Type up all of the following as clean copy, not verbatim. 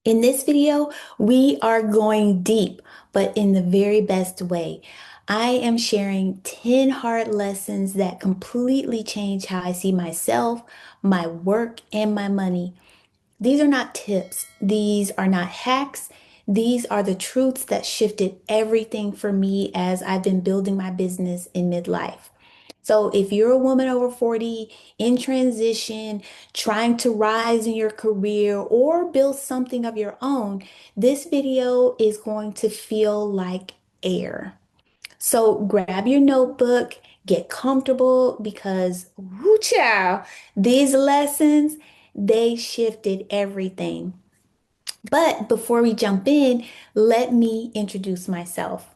In this video, we are going deep, but in the very best way. I am sharing 10 hard lessons that completely change how I see myself, my work, and my money. These are not tips. These are not hacks. These are the truths that shifted everything for me as I've been building my business in midlife. So, if you're a woman over 40 in transition, trying to rise in your career or build something of your own, this video is going to feel like air. So, grab your notebook, get comfortable because, whoo child, these lessons, they shifted everything. But before we jump in, let me introduce myself.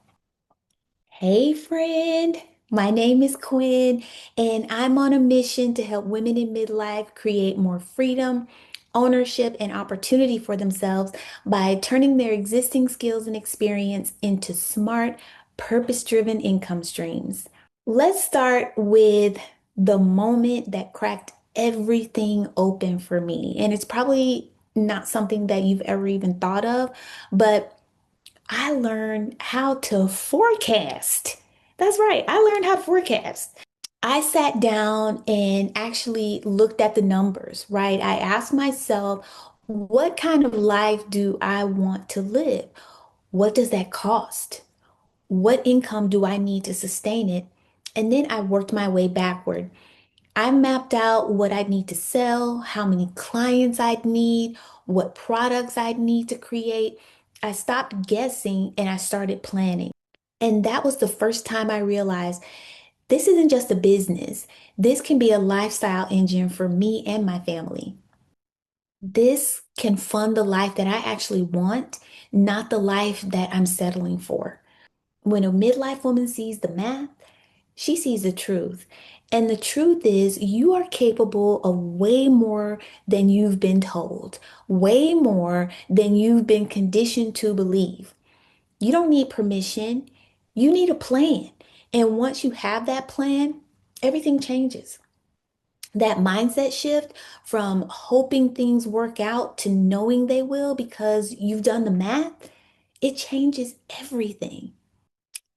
Hey, friend. My name is Quinn, and I'm on a mission to help women in midlife create more freedom, ownership, and opportunity for themselves by turning their existing skills and experience into smart, purpose-driven income streams. Let's start with the moment that cracked everything open for me. And it's probably not something that you've ever even thought of, but I learned how to forecast. That's right, I learned how to forecast. I sat down and actually looked at the numbers, right? I asked myself, what kind of life do I want to live? What does that cost? What income do I need to sustain it? And then I worked my way backward. I mapped out what I'd need to sell, how many clients I'd need, what products I'd need to create. I stopped guessing and I started planning. And that was the first time I realized this isn't just a business. This can be a lifestyle engine for me and my family. This can fund the life that I actually want, not the life that I'm settling for. When a midlife woman sees the math, she sees the truth. And the truth is, you are capable of way more than you've been told, way more than you've been conditioned to believe. You don't need permission, you need a plan. And once you have that plan, everything changes. That mindset shift from hoping things work out to knowing they will because you've done the math, it changes everything.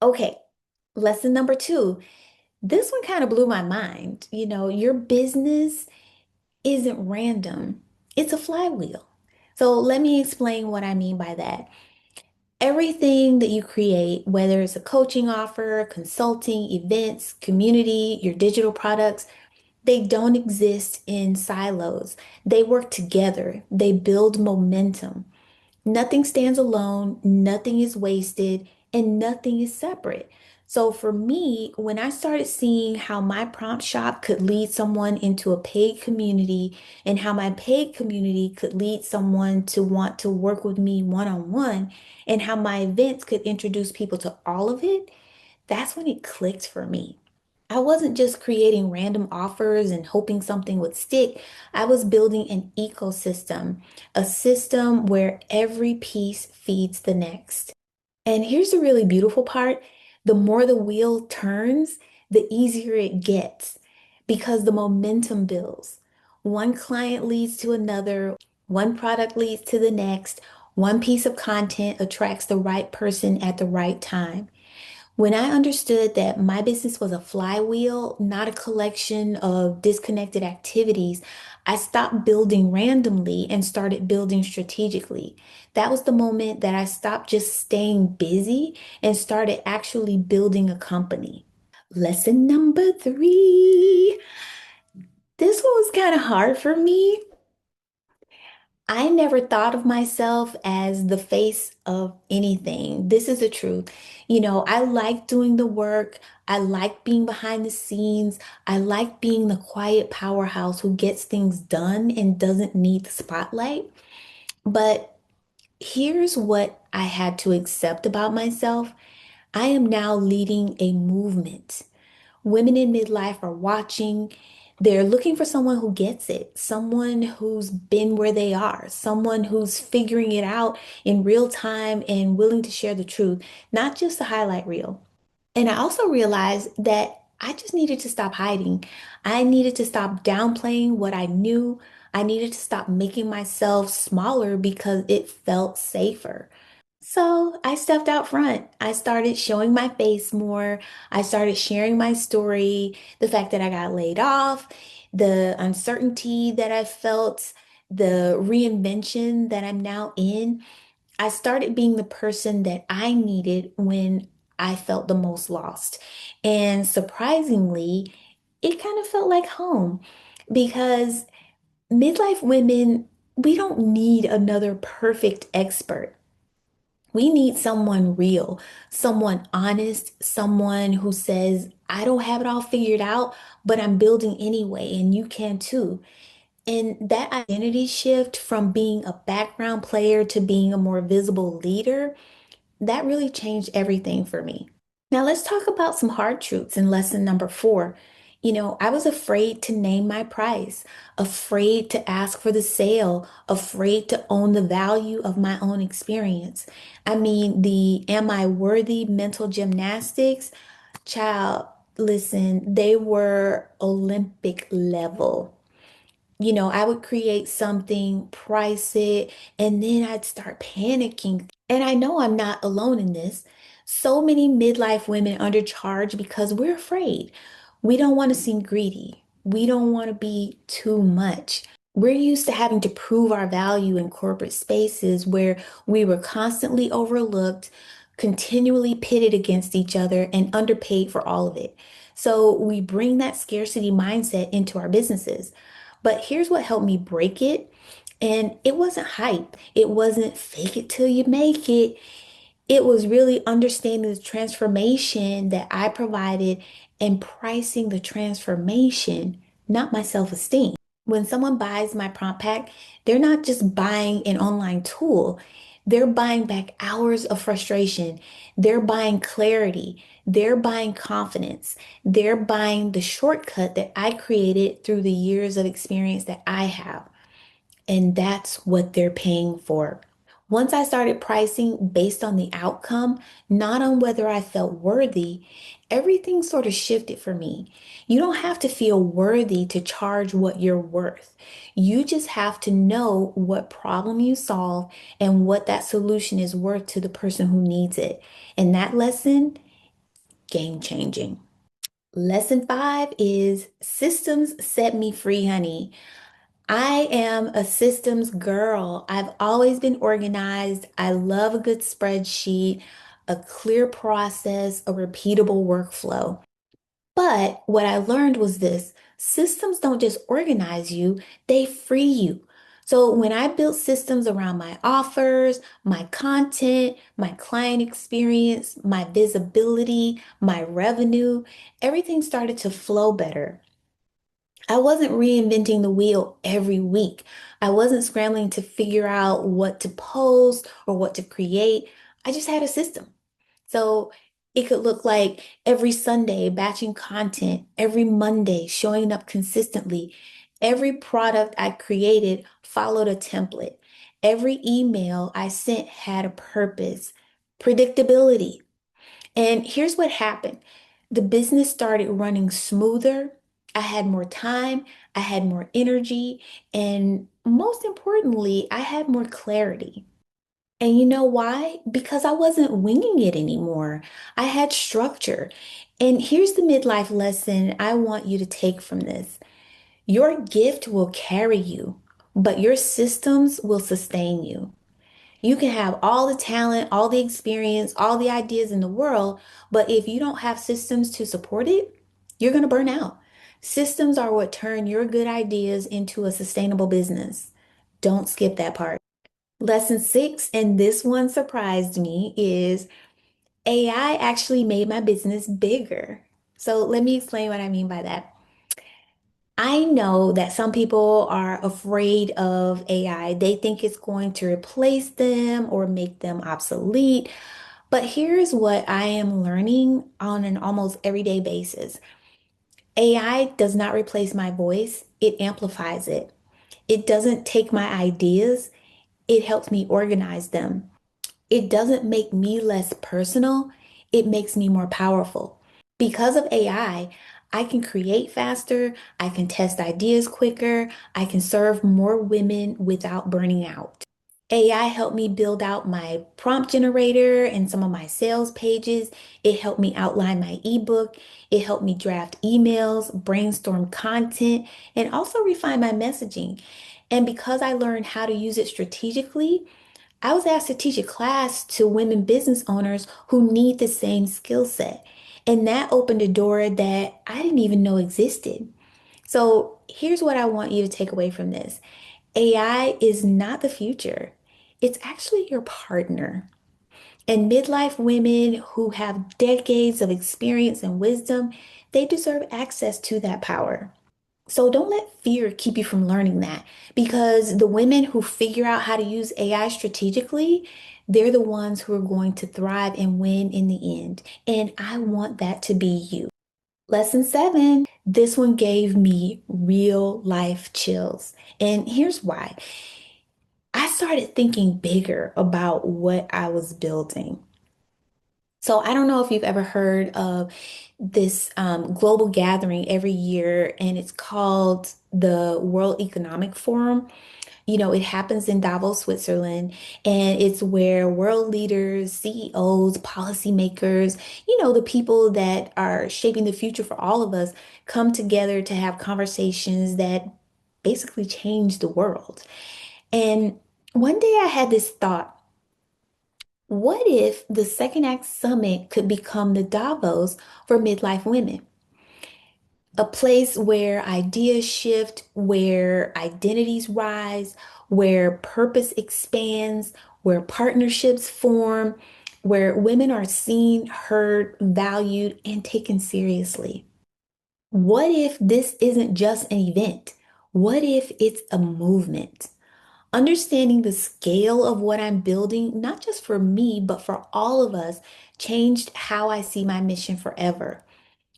Okay, lesson number two. This one kind of blew my mind. Your business isn't random, it's a flywheel. So let me explain what I mean by that. Everything that you create, whether it's a coaching offer, consulting, events, community, your digital products, they don't exist in silos. They work together, they build momentum. Nothing stands alone, nothing is wasted, and nothing is separate. So for me, when I started seeing how my prompt shop could lead someone into a paid community and how my paid community could lead someone to want to work with me one-on-one and how my events could introduce people to all of it, that's when it clicked for me. I wasn't just creating random offers and hoping something would stick. I was building an ecosystem, a system where every piece feeds the next. And here's the really beautiful part. The more the wheel turns, the easier it gets because the momentum builds. One client leads to another, one product leads to the next, one piece of content attracts the right person at the right time. When I understood that my business was a flywheel, not a collection of disconnected activities, I stopped building randomly and started building strategically. That was the moment that I stopped just staying busy and started actually building a company. Lesson number three. This one was kind of hard for me. I never thought of myself as the face of anything. This is the truth. I like doing the work. I like being behind the scenes. I like being the quiet powerhouse who gets things done and doesn't need the spotlight. But here's what I had to accept about myself. I am now leading a movement. Women in midlife are watching. They're looking for someone who gets it, someone who's been where they are, someone who's figuring it out in real time and willing to share the truth, not just a highlight reel. And I also realized that I just needed to stop hiding. I needed to stop downplaying what I knew. I needed to stop making myself smaller because it felt safer. So I stepped out front. I started showing my face more. I started sharing my story, the fact that I got laid off, the uncertainty that I felt, the reinvention that I'm now in. I started being the person that I needed when I felt the most lost. And surprisingly, it kind of felt like home because midlife women, we don't need another perfect expert. We need someone real, someone honest, someone who says, I don't have it all figured out, but I'm building anyway, and you can too. And that identity shift from being a background player to being a more visible leader, that really changed everything for me. Now, let's talk about some hard truths in lesson number 4. I was afraid to name my price, afraid to ask for the sale, afraid to own the value of my own experience. I mean, the am I worthy mental gymnastics, child, listen, they were Olympic level. I would create something, price it, and then I'd start panicking. And I know I'm not alone in this. So many midlife women undercharge because we're afraid. We don't want to seem greedy. We don't want to be too much. We're used to having to prove our value in corporate spaces where we were constantly overlooked, continually pitted against each other, and underpaid for all of it. So we bring that scarcity mindset into our businesses. But here's what helped me break it. And it wasn't hype. It wasn't fake it till you make it. It was really understanding the transformation that I provided and pricing the transformation, not my self-esteem. When someone buys my prompt pack, they're not just buying an online tool. They're buying back hours of frustration. They're buying clarity. They're buying confidence. They're buying the shortcut that I created through the years of experience that I have. And that's what they're paying for. Once I started pricing based on the outcome, not on whether I felt worthy, everything sort of shifted for me. You don't have to feel worthy to charge what you're worth. You just have to know what problem you solve and what that solution is worth to the person who needs it. And that lesson, game changing. Lesson 5 is systems set me free, honey. I am a systems girl. I've always been organized. I love a good spreadsheet, a clear process, a repeatable workflow. But what I learned was this: systems don't just organize you, they free you. So when I built systems around my offers, my content, my client experience, my visibility, my revenue, everything started to flow better. I wasn't reinventing the wheel every week. I wasn't scrambling to figure out what to post or what to create. I just had a system. So it could look like every Sunday batching content, every Monday showing up consistently. Every product I created followed a template. Every email I sent had a purpose. Predictability. And here's what happened. The business started running smoother. I had more time, I had more energy, and most importantly, I had more clarity. And you know why? Because I wasn't winging it anymore. I had structure. And here's the midlife lesson I want you to take from this. Your gift will carry you, but your systems will sustain you. You can have all the talent, all the experience, all the ideas in the world, but if you don't have systems to support it, you're going to burn out. Systems are what turn your good ideas into a sustainable business. Don't skip that part. Lesson 6, and this one surprised me, is AI actually made my business bigger. So let me explain what I mean by that. I know that some people are afraid of AI. They think it's going to replace them or make them obsolete. But here's what I am learning on an almost everyday basis. AI does not replace my voice, it amplifies it. It doesn't take my ideas, it helps me organize them. It doesn't make me less personal, it makes me more powerful. Because of AI, I can create faster, I can test ideas quicker, I can serve more women without burning out. AI helped me build out my prompt generator and some of my sales pages. It helped me outline my ebook. It helped me draft emails, brainstorm content, and also refine my messaging. And because I learned how to use it strategically, I was asked to teach a class to women business owners who need the same skill set. And that opened a door that I didn't even know existed. So here's what I want you to take away from this. AI is not the future. It's actually your partner. And midlife women who have decades of experience and wisdom, they deserve access to that power. So don't let fear keep you from learning that because the women who figure out how to use AI strategically, they're the ones who are going to thrive and win in the end. And I want that to be you. Lesson 7. This one gave me real life chills. And here's why. I started thinking bigger about what I was building. So I don't know if you've ever heard of this global gathering every year, and it's called the World Economic Forum. It happens in Davos, Switzerland, and it's where world leaders, CEOs, policymakers, the people that are shaping the future for all of us come together to have conversations that basically change the world. And one day I had this thought. What if the Second Act Summit could become the Davos for midlife women? A place where ideas shift, where identities rise, where purpose expands, where partnerships form, where women are seen, heard, valued, and taken seriously. What if this isn't just an event? What if it's a movement? Understanding the scale of what I'm building, not just for me, but for all of us, changed how I see my mission forever.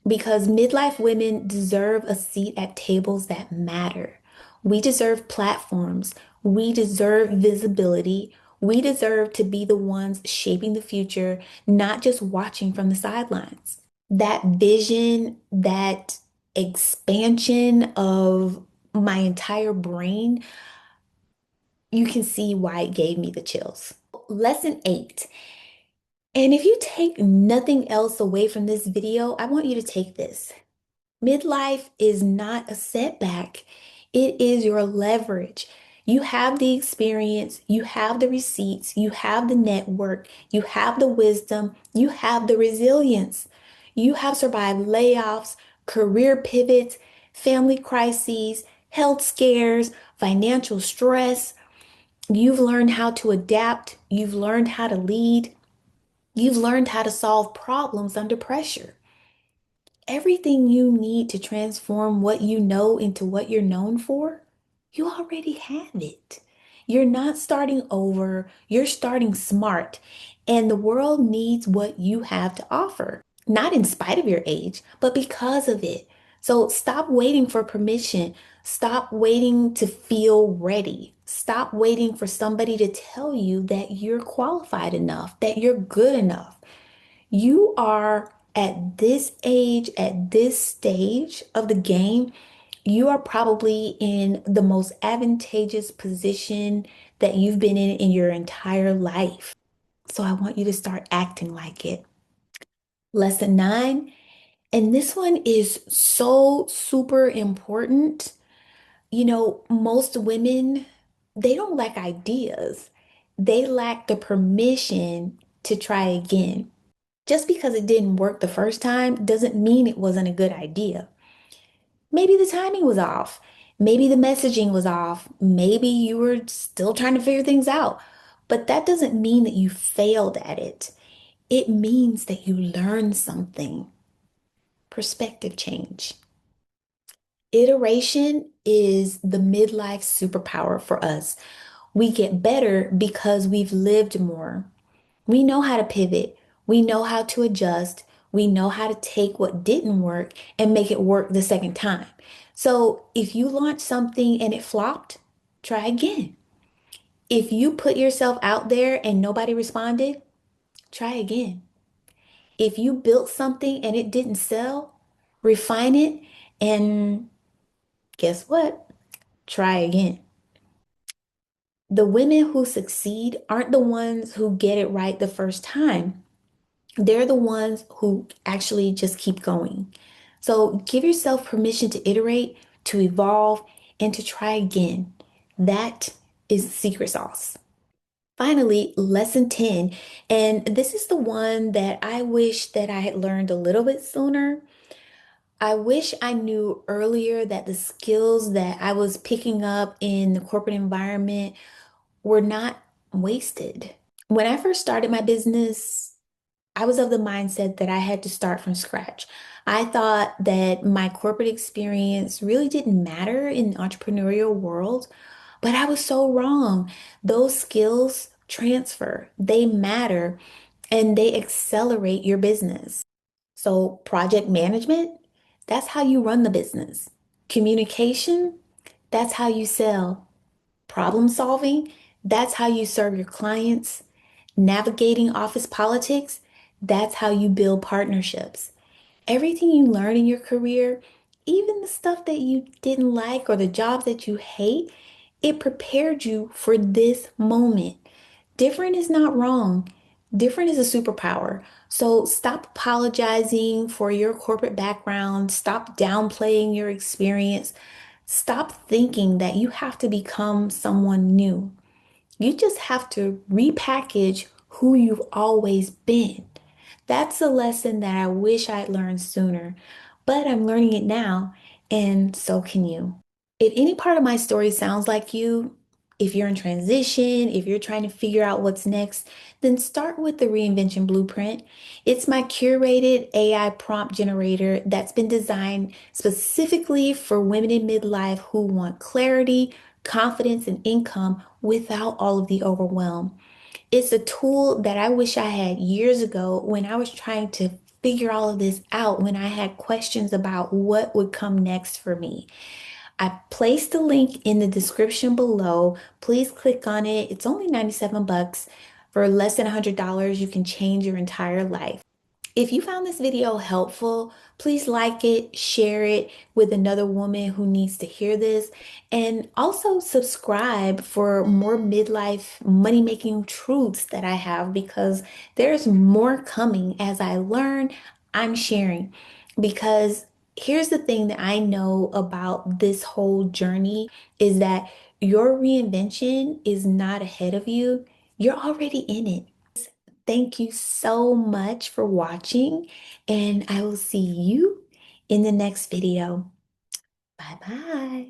Because midlife women deserve a seat at tables that matter. We deserve platforms. We deserve visibility. We deserve to be the ones shaping the future, not just watching from the sidelines. That vision, that expansion of my entire brain, you can see why it gave me the chills. Lesson 8. And if you take nothing else away from this video, I want you to take this. Midlife is not a setback. It is your leverage. You have the experience, you have the receipts, you have the network, you have the wisdom, you have the resilience. You have survived layoffs, career pivots, family crises, health scares, financial stress. You've learned how to adapt. You've learned how to lead. You've learned how to solve problems under pressure. Everything you need to transform what you know into what you're known for, you already have it. You're not starting over, you're starting smart, and the world needs what you have to offer, not in spite of your age, but because of it. So stop waiting for permission. Stop waiting to feel ready. Stop waiting for somebody to tell you that you're qualified enough, that you're good enough. You are at this age, at this stage of the game, you are probably in the most advantageous position that you've been in your entire life. So I want you to start acting like it. Lesson 9, and this one is so super important. Most women, they don't lack ideas. They lack the permission to try again. Just because it didn't work the first time doesn't mean it wasn't a good idea. Maybe the timing was off. Maybe the messaging was off. Maybe you were still trying to figure things out. But that doesn't mean that you failed at it. It means that you learned something. Perspective change. Iteration is the midlife superpower for us. We get better because we've lived more. We know how to pivot. We know how to adjust. We know how to take what didn't work and make it work the second time. So if you launch something and it flopped, try again. If you put yourself out there and nobody responded, try again. If you built something and it didn't sell, refine it, and guess what? Try again. The women who succeed aren't the ones who get it right the first time. They're the ones who actually just keep going. So give yourself permission to iterate, to evolve, and to try again. That is the secret sauce. Finally, lesson 10, and this is the one that I wish that I had learned a little bit sooner. I wish I knew earlier that the skills that I was picking up in the corporate environment were not wasted. When I first started my business, I was of the mindset that I had to start from scratch. I thought that my corporate experience really didn't matter in the entrepreneurial world, but I was so wrong. Those skills transfer, they matter, and they accelerate your business. So, project management, that's how you run the business. Communication, that's how you sell. Problem solving, that's how you serve your clients. Navigating office politics, that's how you build partnerships. Everything you learn in your career, even the stuff that you didn't like or the jobs that you hate, it prepared you for this moment. Different is not wrong. Different is a superpower. So stop apologizing for your corporate background. Stop downplaying your experience. Stop thinking that you have to become someone new. You just have to repackage who you've always been. That's a lesson that I wish I'd learned sooner, but I'm learning it now, and so can you. If any part of my story sounds like you, if you're in transition, if you're trying to figure out what's next, then start with the Reinvention Blueprint. It's my curated AI prompt generator that's been designed specifically for women in midlife who want clarity, confidence, and income without all of the overwhelm. It's a tool that I wish I had years ago when I was trying to figure all of this out, when I had questions about what would come next for me. I placed the link in the description below. Please click on it. It's only 97 bucks. For less than $100, you can change your entire life. If you found this video helpful, please like it, share it with another woman who needs to hear this, and also subscribe for more midlife money-making truths that I have because there's more coming as I learn, I'm sharing. Because here's the thing that I know about this whole journey is that your reinvention is not ahead of you. You're already in it. Thank you so much for watching, and I will see you in the next video. Bye bye.